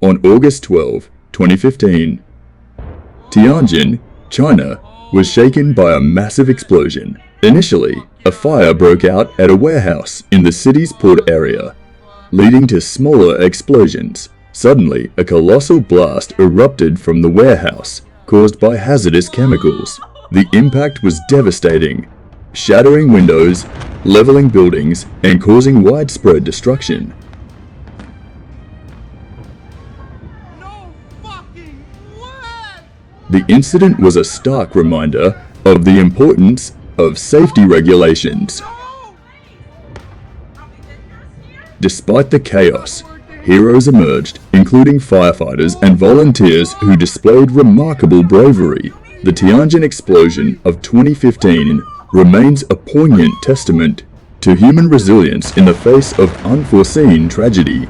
on August 12, 2015. Tianjin, China, was shaken by a massive explosion. Initially, a fire broke out at a warehouse in the city's port area, leading to smaller explosions. Suddenly, a colossal blast erupted from the warehouse, caused by hazardous chemicals. The impact was devastating, shattering windows, leveling buildings, and causing widespread destruction. The incident was a stark reminder of the importance of safety regulations. Despite the chaos, heroes emerged, including firefighters and volunteers who displayed remarkable bravery. The Tianjin explosion of 2015 remains a poignant testament to human resilience in the face of unforeseen tragedy.